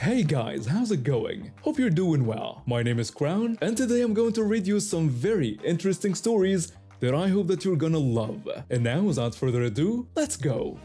Hey guys, how's it going? Hope you're doing well. My name is Crown, and today I'm going to read you some very interesting stories that I hope that you're gonna love. And now, without further ado, let's go!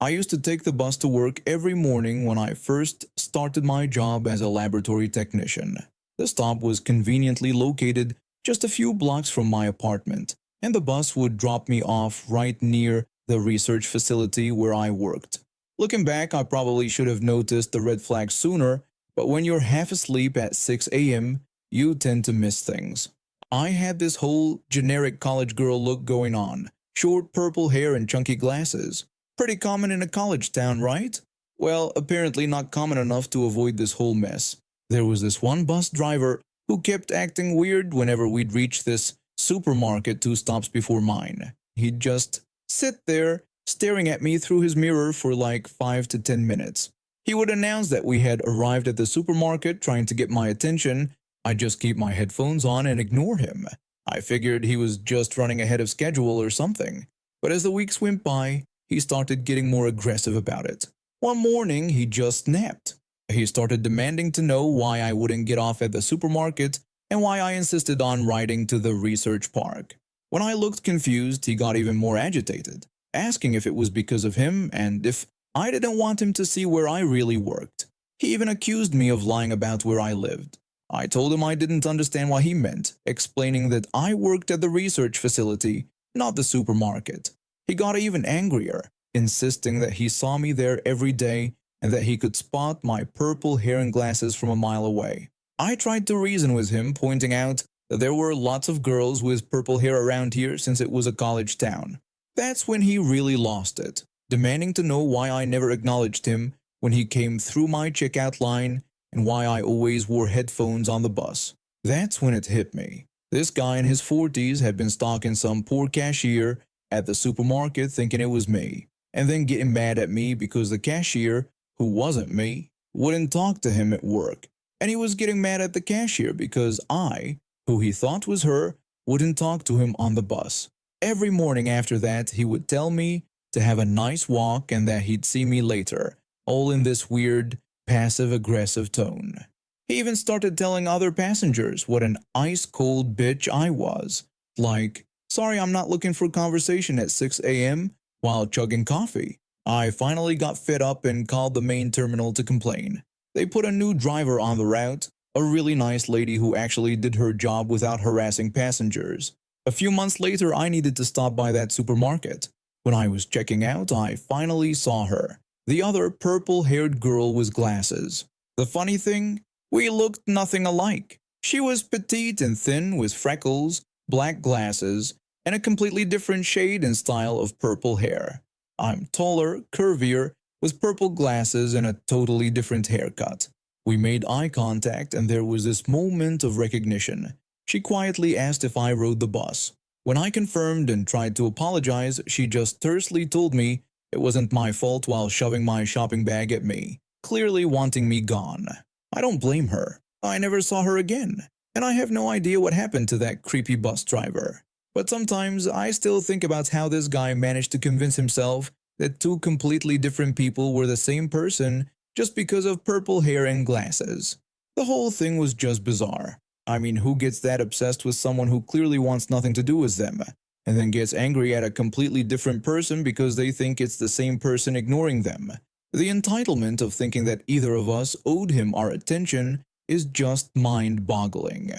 I used to take the bus to work every morning when I first started my job as a laboratory technician. The stop was conveniently located just a few blocks from my apartment, and the bus would drop me off right near the research facility where I worked. Looking back, I probably should have noticed the red flag sooner, but when you're half asleep at 6 a.m., you tend to miss things. I had this whole generic college girl look going on, short purple hair and chunky glasses. Pretty common in a college town, right? Well, apparently not common enough to avoid this whole mess. There was this one bus driver who kept acting weird whenever we'd reach this supermarket 2 stops before mine. He'd just sit there, staring at me through his mirror for like 5 to 10 minutes. He would announce that we had arrived at the supermarket, trying to get my attention. I'd just keep my headphones on and ignore him. I figured he was just running ahead of schedule or something. But as the weeks went by, he started getting more aggressive about it. One morning, he just snapped. He started demanding to know why I wouldn't get off at the supermarket and why I insisted on riding to the research park. When I looked confused, he got even more agitated, asking if it was because of him and if I didn't want him to see where I really worked. He even accused me of lying about where I lived. I told him I didn't understand what he meant, explaining that I worked at the research facility, not the supermarket. He got even angrier, insisting that he saw me there every day and that he could spot my purple hair and glasses from a mile away. I tried to reason with him, pointing out that there were lots of girls with purple hair around here since it was a college town. That's when he really lost it, demanding to know why I never acknowledged him when he came through my checkout line and why I always wore headphones on the bus. That's when it hit me. This guy in his 40s had been stalking some poor cashier at the supermarket, thinking it was me, and then getting mad at me because the cashier, who wasn't me, wouldn't talk to him at work. And he was getting mad at the cashier because I, who he thought was her, wouldn't talk to him on the bus. Every morning after that, he would tell me to have a nice walk and that he'd see me later, all in this weird, passive-aggressive tone. He even started telling other passengers what an ice-cold bitch I was, like, "Sorry, I'm not looking for conversation at 6 a.m. while chugging coffee." I finally got fed up and called the main terminal to complain. They put a new driver on the route, a really nice lady who actually did her job without harassing passengers. A few months later, I needed to stop by that supermarket. When I was checking out, I finally saw her, the other purple-haired girl with glasses. The funny thing, we looked nothing alike. She was petite and thin with freckles, black glasses, and a completely different shade and style of purple hair. I'm taller, curvier, with purple glasses and a totally different haircut. We made eye contact and there was this moment of recognition. She quietly asked if I rode the bus. When I confirmed and tried to apologize, she just tersely told me it wasn't my fault while shoving my shopping bag at me, clearly wanting me gone. I don't blame her. I never saw her again, and I have no idea what happened to that creepy bus driver. But sometimes I still think about how this guy managed to convince himself that 2 completely different people were the same person just because of purple hair and glasses. The whole thing was just bizarre. I mean, who gets that obsessed with someone who clearly wants nothing to do with them, and then gets angry at a completely different person because they think it's the same person ignoring them? The entitlement of thinking that either of us owed him our attention is just mind-boggling.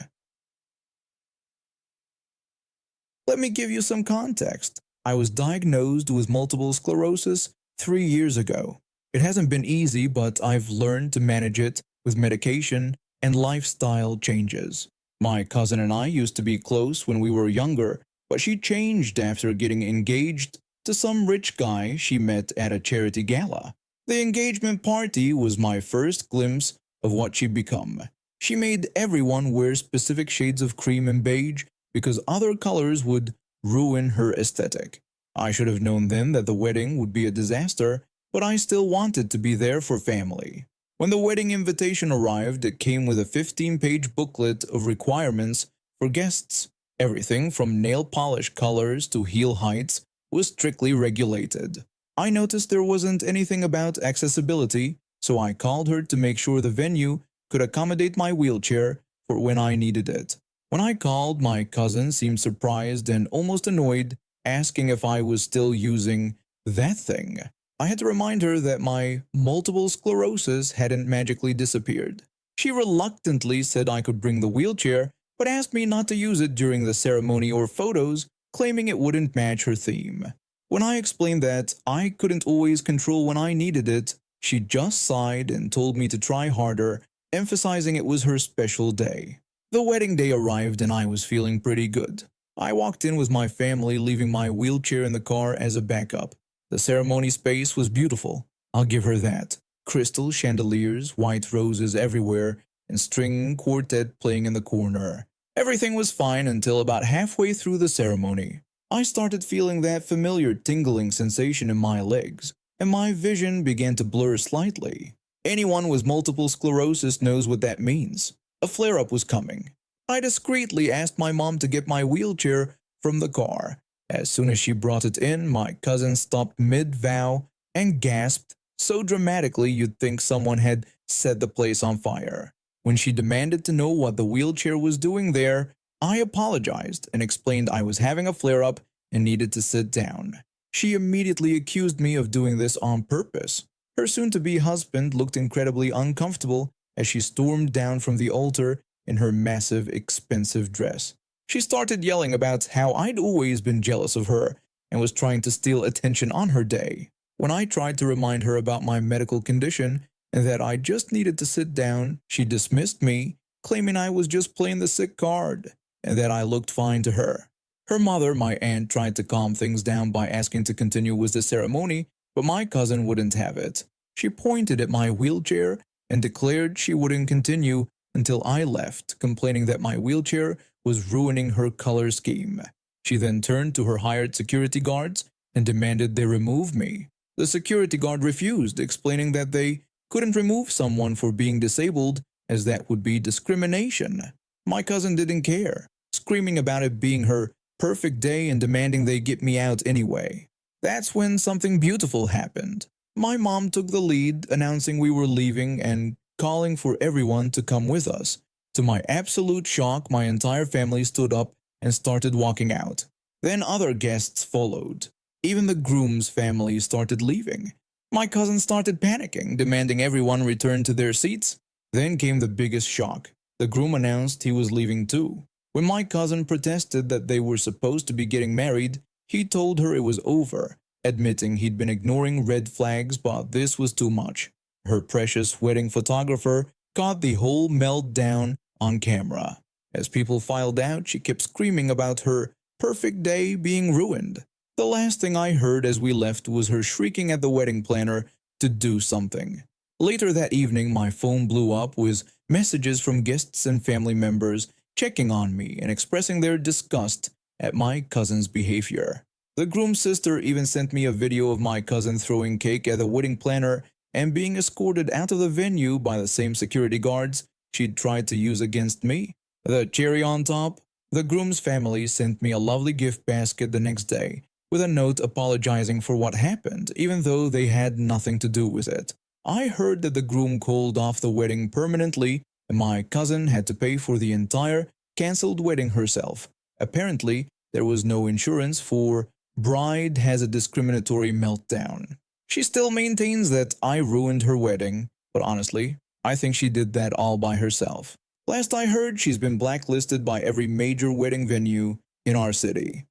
Let me give you some context. I was diagnosed with multiple sclerosis 3 years ago. It hasn't been easy, but I've learned to manage it with medication and lifestyle changes. My cousin and I used to be close when we were younger, but she changed after getting engaged to some rich guy she met at a charity gala. The engagement party was my first glimpse of what she'd become. She made everyone wear specific shades of cream and beige because other colors would ruin her aesthetic. I should have known then that the wedding would be a disaster, but I still wanted to be there for family. When the wedding invitation arrived, it came with a 15-page booklet of requirements for guests. Everything from nail polish colors to heel heights was strictly regulated. I noticed there wasn't anything about accessibility, so I called her to make sure the venue could accommodate my wheelchair for when I needed it. When I called, my cousin seemed surprised and almost annoyed, asking if I was still using that thing. I had to remind her that my multiple sclerosis hadn't magically disappeared. She reluctantly said I could bring the wheelchair, but asked me not to use it during the ceremony or photos, claiming it wouldn't match her theme. When I explained that I couldn't always control when I needed it, she just sighed and told me to try harder, emphasizing it was her special day. The wedding day arrived and I was feeling pretty good. I walked in with my family, leaving my wheelchair in the car as a backup. The ceremony space was beautiful, I'll give her that. Crystal chandeliers, white roses everywhere, and string quartet playing in the corner. Everything was fine until about halfway through the ceremony. I started feeling that familiar tingling sensation in my legs, and my vision began to blur slightly. Anyone with multiple sclerosis knows what that means. A flare-up was coming. I discreetly asked my mom to get my wheelchair from the car. As soon as she brought it in, my cousin stopped mid-vow and gasped so dramatically you'd think someone had set the place on fire. When she demanded to know what the wheelchair was doing there, I apologized and explained I was having a flare-up and needed to sit down. She immediately accused me of doing this on purpose. Her soon-to-be husband looked incredibly uncomfortable as she stormed down from the altar in her massive, expensive dress. She started yelling about how I'd always been jealous of her and was trying to steal attention on her day. When I tried to remind her about my medical condition and that I just needed to sit down, she dismissed me, claiming I was just playing the sick card and that I looked fine to her. Her mother, my aunt, tried to calm things down by asking to continue with the ceremony, but my cousin wouldn't have it. She pointed at my wheelchair and declared she wouldn't continue until I left, complaining that my wheelchair was ruining her color scheme. She then turned to her hired security guards and demanded they remove me. The security guard refused, explaining that they couldn't remove someone for being disabled as that would be discrimination. My cousin didn't care, screaming about it being her perfect day and demanding they get me out anyway. That's when something beautiful happened. My mom took the lead, announcing we were leaving and calling for everyone to come with us. To my absolute shock, my entire family stood up and started walking out. Then other guests followed. Even the groom's family started leaving. My cousin started panicking, demanding everyone return to their seats. Then came the biggest shock. The groom announced he was leaving too. When my cousin protested that they were supposed to be getting married, he told her it was over, admitting he'd been ignoring red flags, but this was too much. Her precious wedding photographer caught the whole meltdown on camera. As people filed out, she kept screaming about her perfect day being ruined. The last thing I heard as we left was her shrieking at the wedding planner to do something. Later that evening, my phone blew up with messages from guests and family members checking on me and expressing their disgust at my cousin's behavior. The groom's sister even sent me a video of my cousin throwing cake at the wedding planner and being escorted out of the venue by the same security guards she'd tried to use against me. The cherry on top, the groom's family sent me a lovely gift basket the next day with a note apologizing for what happened, even though they had nothing to do with it. I heard that the groom called off the wedding permanently and my cousin had to pay for the entire cancelled wedding herself. Apparently, there was no insurance for bride has a discriminatory meltdown. She still maintains that I ruined her wedding, but honestly, I think she did that all by herself. Last I heard, she's been blacklisted by every major wedding venue in our city.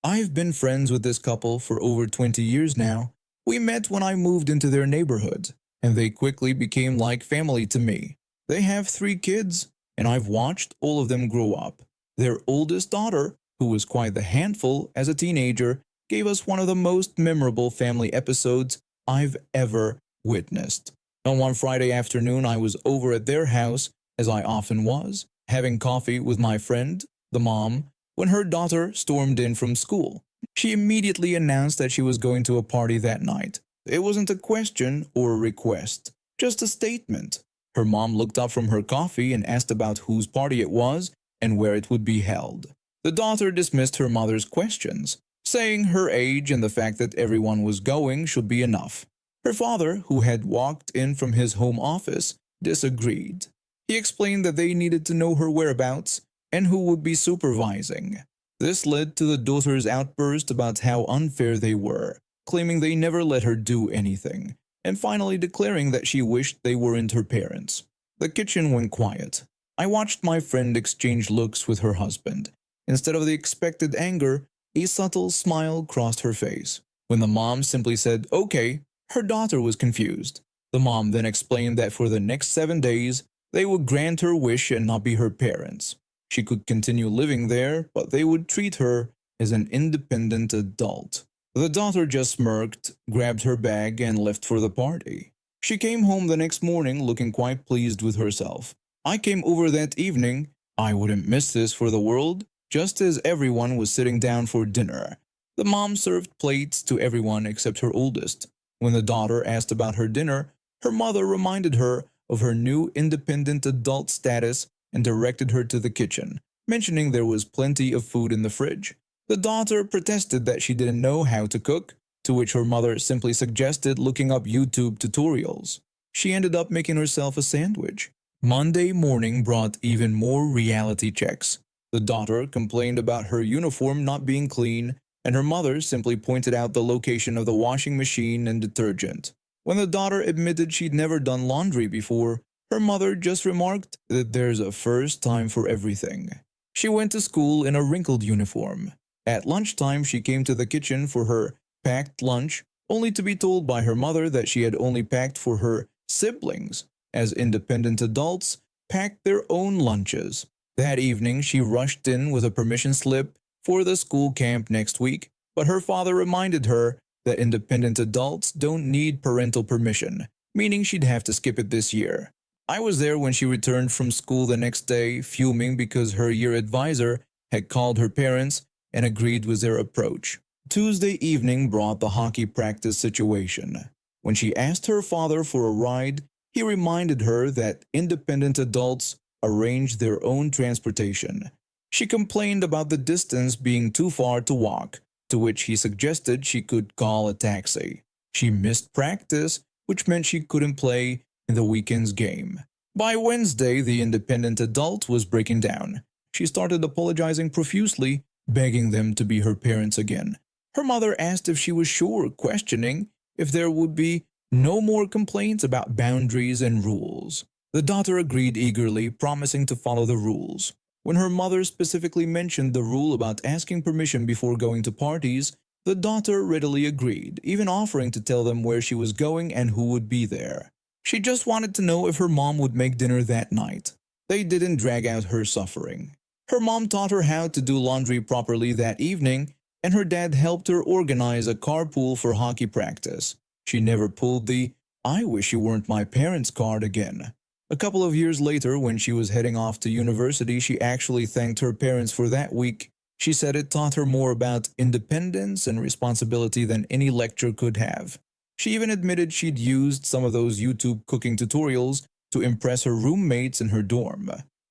I've been friends with this couple for over 20 years now. We met when I moved into their neighborhood, and they quickly became like family to me. They have 3 kids, and I've watched all of them grow up. Their oldest daughter, who was quite the handful as a teenager, gave us one of the most memorable family episodes I've ever witnessed. On one Friday afternoon, I was over at their house, as I often was, having coffee with my friend, the mom, when her daughter stormed in from school. She immediately announced that she was going to a party that night. It wasn't a question or a request, just a statement. Her mom looked up from her coffee and asked about whose party it was and where it would be held. The daughter dismissed her mother's questions, saying her age and the fact that everyone was going should be enough. Her father, who had walked in from his home office, disagreed. He explained that they needed to know her whereabouts and who would be supervising. This led to the daughter's outburst about how unfair they were, claiming they never let her do anything, and finally declaring that she wished they weren't her parents. The kitchen went quiet. I watched my friend exchange looks with her husband. Instead of the expected anger, a subtle smile crossed her face. When the mom simply said, "Okay," her daughter was confused. The mom then explained that for the next 7 days, they would grant her wish and not be her parents. She could continue living there, but they would treat her as an independent adult. The daughter just smirked, grabbed her bag, and left for the party. She came home the next morning looking quite pleased with herself. I came over that evening. I wouldn't miss this for the world, just as everyone was sitting down for dinner. The mom served plates to everyone except her oldest. When the daughter asked about her dinner, her mother reminded her of her new independent adult status and directed her to the kitchen, mentioning there was plenty of food in the fridge. The daughter protested that she didn't know how to cook, to which her mother simply suggested looking up YouTube tutorials. She ended up making herself a sandwich. Monday morning brought even more reality checks. The daughter complained about her uniform not being clean, and her mother simply pointed out the location of the washing machine and detergent. When the daughter admitted she'd never done laundry before, her mother just remarked that there's a first time for everything. She went to school in a wrinkled uniform. At lunchtime, she came to the kitchen for her packed lunch, only to be told by her mother that she had only packed for her siblings, as independent adults packed their own lunches. That evening, she rushed in with a permission slip for the school camp next week, but her father reminded her that independent adults don't need parental permission, meaning she'd have to skip it this year. I was there when she returned from school the next day, fuming because her year advisor had called her parents and agreed with their approach. Tuesday evening brought the hockey practice situation. When she asked her father for a ride, he reminded her that independent adults arrange their own transportation. She complained about the distance being too far to walk, to which he suggested she could call a taxi. She missed practice, which meant she couldn't play in the weekend's game. By Wednesday, the independent adult was breaking down. She started apologizing profusely, begging them to be her parents again. Her mother asked if she was sure, questioning if there would be no more complaints about boundaries and rules. The daughter agreed eagerly, promising to follow the rules. When her mother specifically mentioned the rule about asking permission before going to parties, the daughter readily agreed, even offering to tell them where she was going and who would be there. She just wanted to know if her mom would make dinner that night. They didn't drag out her suffering. Her mom taught her how to do laundry properly that evening, and her dad helped her organize a carpool for hockey practice. She never pulled the "I wish you weren't my parents" card again. A couple of years later, when she was heading off to university, she actually thanked her parents for that week. She said it taught her more about independence and responsibility than any lecture could have. She even admitted she'd used some of those YouTube cooking tutorials to impress her roommates in her dorm.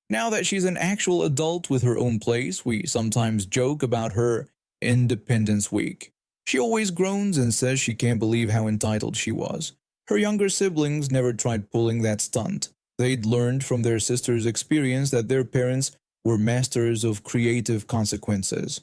Now that she's an actual adult with her own place, we sometimes joke about her Independence Week. She always groans and says she can't believe how entitled she was. Her younger siblings never tried pulling that stunt. They'd learned from their sister's experience that their parents were masters of creative consequences.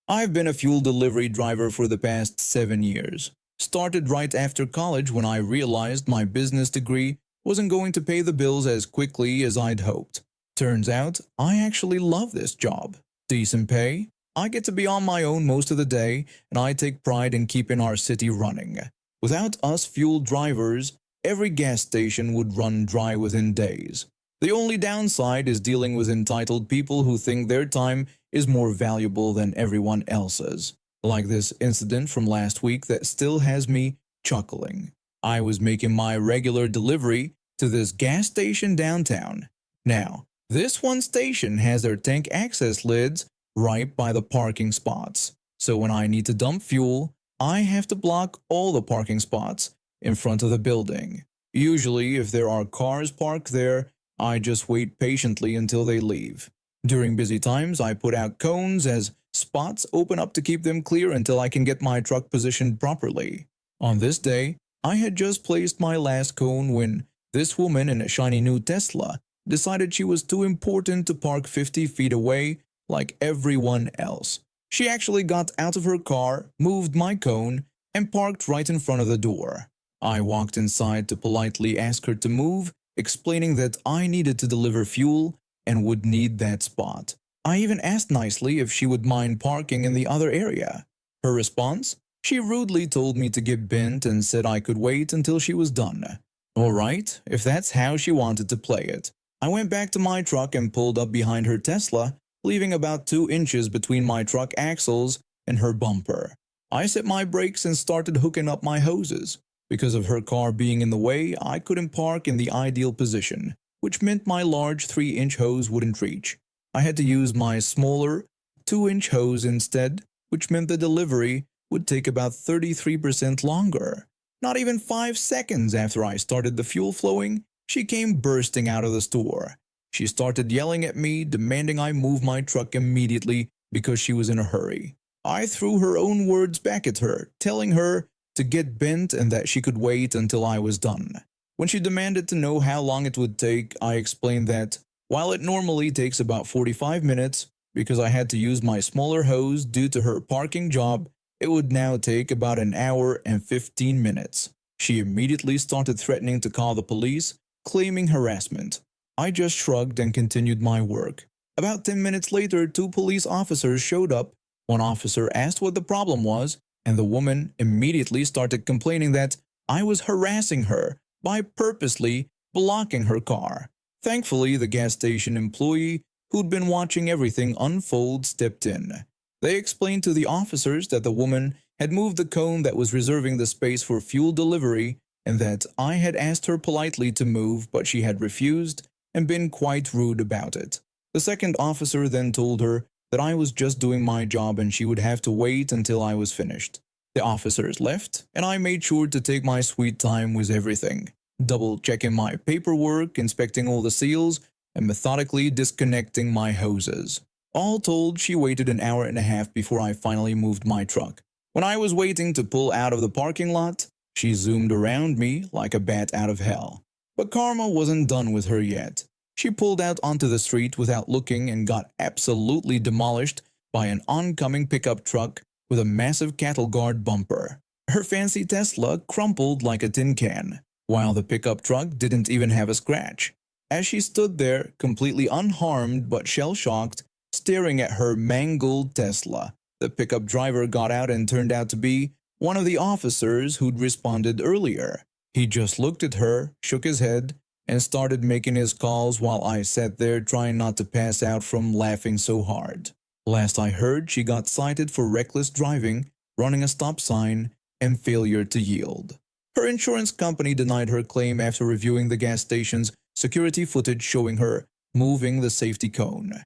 I've been a fuel delivery driver for the past 7 years. Started right after college when I realized my business degree wasn't going to pay the bills as quickly as I'd hoped. Turns out, I actually love this job. Decent pay, I get to be on my own most of the day, and I take pride in keeping our city running. Without us fuel drivers, every gas station would run dry within days. The only downside is dealing with entitled people who think their time is more valuable than everyone else's. Like this incident from last week that still has me chuckling. I was making my regular delivery to this gas station downtown. Now, this one station has their tank access lids right by the parking spots. So when I need to dump fuel, I have to block all the parking spots in front of the building. Usually, if there are cars parked there, I just wait patiently until they leave. During busy times, I put out cones as spots open up to keep them clear until I can get my truck positioned properly. On this day, I had just placed my last cone when this woman in a shiny new Tesla decided she was too important to park 50 feet away like everyone else. She actually got out of her car, moved my cone, and parked right in front of the door. I walked inside to politely ask her to move, explaining that I needed to deliver fuel and would need that spot. I even asked nicely if she would mind parking in the other area. Her response? She rudely told me to get bent and said I could wait until she was done. Alright, if that's how she wanted to play it. I went back to my truck and pulled up behind her Tesla, leaving about 2 inches between my truck axles and her bumper. I set my brakes and started hooking up my hoses. Because of her car being in the way, I couldn't park in the ideal position, which meant my large 3-inch hose wouldn't reach. I had to use my smaller 2-inch hose instead, which meant the delivery would take about 33% longer. Not even 5 seconds after I started the fuel flowing, she came bursting out of the store. She started yelling at me, demanding I move my truck immediately because she was in a hurry. I threw her own words back at her, telling her to get bent and that she could wait until I was done. When she demanded to know how long it would take, I explained that while it normally takes about 45 minutes, because I had to use my smaller hose due to her parking job, it would now take about an hour and 15 minutes. She immediately started threatening to call the police, claiming harassment. I just shrugged and continued my work. About 10 minutes later, 2 police officers showed up. One officer asked what the problem was, and the woman immediately started complaining that I was harassing her by purposely blocking her car. Thankfully, the gas station employee who'd been watching everything unfold stepped in. They explained to the officers that the woman had moved the cone that was reserving the space for fuel delivery and that I had asked her politely to move, but she had refused and been quite rude about it. The second officer then told her that I was just doing my job and she would have to wait until I was finished. The officers left, and I made sure to take my sweet time with everything, double-checking my paperwork, inspecting all the seals, and methodically disconnecting my hoses. All told, she waited an hour and a half before I finally moved my truck. When I was waiting to pull out of the parking lot, she zoomed around me like a bat out of hell. But karma wasn't done with her yet. She pulled out onto the street without looking and got absolutely demolished by an oncoming pickup truck with a massive cattle guard bumper. Her fancy Tesla crumpled like a tin can, while the pickup truck didn't even have a scratch. As she stood there, completely unharmed but shell-shocked, staring at her mangled Tesla, the pickup driver got out and turned out to be one of the officers who'd responded earlier. He just looked at her, shook his head, and started making his calls while I sat there trying not to pass out from laughing so hard. Last I heard, she got cited for reckless driving, running a stop sign, and failure to yield. Her insurance company denied her claim after reviewing the gas station's security footage showing her moving the safety cone.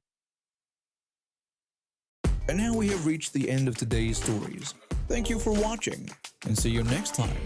And now we have reached the end of today's stories. Thank you for watching, and see you next time.